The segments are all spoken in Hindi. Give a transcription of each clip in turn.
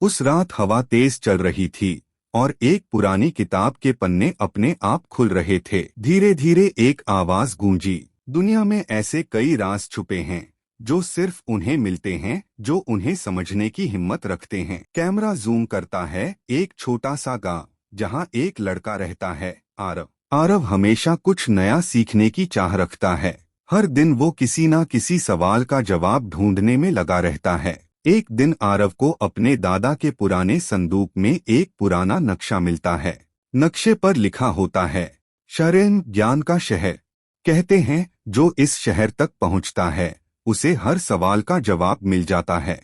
उस रात हवा तेज चल रही थी और एक पुरानी किताब के पन्ने अपने आप खुल रहे थे। धीरे धीरे एक आवाज गूंजी, दुनिया में ऐसे कई राज छुपे हैं जो सिर्फ उन्हें मिलते हैं जो उन्हें समझने की हिम्मत रखते हैं। कैमरा जूम करता है एक छोटा सा गांव जहां एक लड़का रहता है, आरव। आरव हमेशा कुछ नया सीखने की चाह रखता है। हर दिन वो किसी न किसी सवाल का जवाब ढूंढने में लगा रहता है। एक दिन आरव को अपने दादा के पुराने संदूक में एक पुराना नक्शा मिलता है। नक्शे पर लिखा होता है, शरण ज्ञान का शहर। कहते हैं जो इस शहर तक पहुंचता है उसे हर सवाल का जवाब मिल जाता है।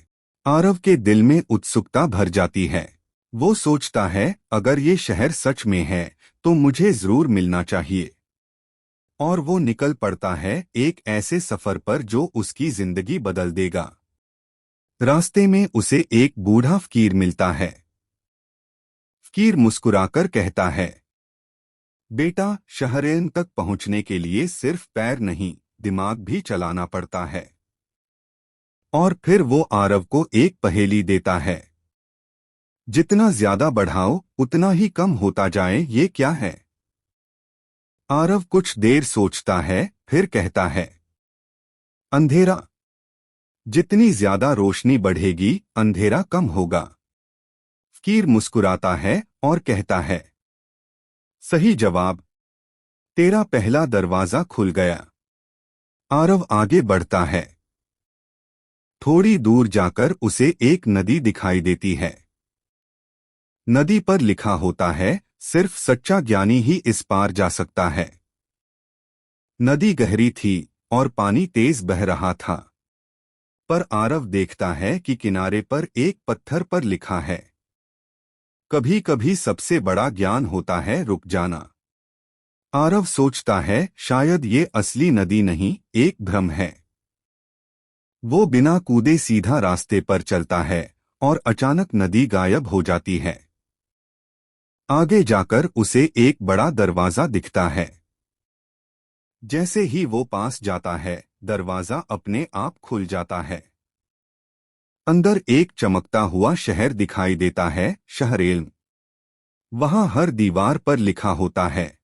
आरव के दिल में उत्सुकता भर जाती है। वो सोचता है अगर ये शहर सच में है तो मुझे जरूर मिलना चाहिए। और वो निकल पड़ता है एक ऐसे सफर पर जो उसकी जिंदगी बदल देगा। रास्ते में उसे एक बूढ़ा फकीर मिलता है। फकीर मुस्कुराकर कहता है, बेटा, शहरें तक पहुंचने के लिए सिर्फ पैर नहीं, दिमाग भी चलाना पड़ता है। और फिर वो आरव को एक पहेली देता है, जितना ज्यादा बढ़ाओ उतना ही कम होता जाए, ये क्या है? आरव कुछ देर सोचता है, फिर कहता है, अंधेरा। जितनी ज्यादा रोशनी बढ़ेगी अंधेरा कम होगा। फकीर मुस्कुराता है और कहता है, सही जवाब, तेरा पहला दरवाजा खुल गया। आरव आगे बढ़ता है। थोड़ी दूर जाकर उसे एक नदी दिखाई देती है। नदी पर लिखा होता है, सिर्फ सच्चा ज्ञानी ही इस पार जा सकता है। नदी गहरी थी और पानी तेज बह रहा था। पर आरव देखता है कि किनारे पर एक पत्थर पर लिखा है, कभी कभी सबसे बड़ा ज्ञान होता है रुक जाना। आरव सोचता है शायद ये असली नदी नहीं, एक भ्रम है। वो बिना कूदे सीधा रास्ते पर चलता है और अचानक नदी गायब हो जाती है। आगे जाकर उसे एक बड़ा दरवाजा दिखता है। जैसे ही वो पास जाता है दरवाजा अपने आप खुल जाता है। अंदर एक चमकता हुआ शहर दिखाई देता है, शहरेल। वहां हर दीवार पर लिखा होता है,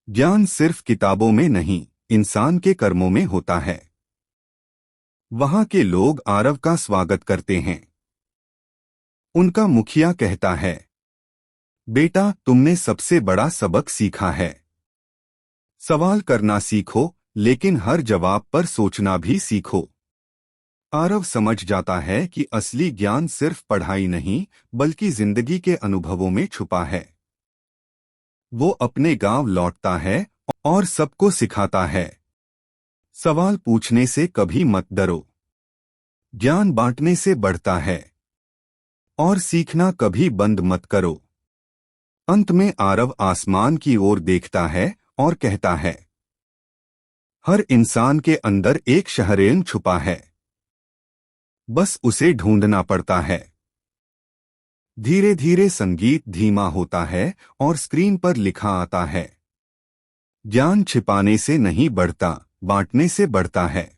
ज्ञान सिर्फ किताबों में नहीं, इंसान के कर्मों में होता है। वहां के लोग आरव का स्वागत करते हैं। उनका मुखिया कहता है, बेटा, तुमने सबसे बड़ा सबक सीखा है। सवाल करना सीखो, लेकिन हर जवाब पर सोचना भी सीखो। आरव समझ जाता है कि असली ज्ञान सिर्फ पढ़ाई नहीं बल्कि जिंदगी के अनुभवों में छुपा है। वो अपने गांव लौटता है और सबको सिखाता है, सवाल पूछने से कभी मत डरो, ज्ञान बांटने से बढ़ता है, और सीखना कभी बंद मत करो। अंत में आरव आसमान की ओर देखता है और कहता है, हर इंसान के अंदर एक शहरेन छुपा है, बस उसे ढूंढना पड़ता है। धीरे धीरे संगीत धीमा होता है और स्क्रीन पर लिखा आता है, ज्ञान छिपाने से नहीं बढ़ता, बांटने से बढ़ता है।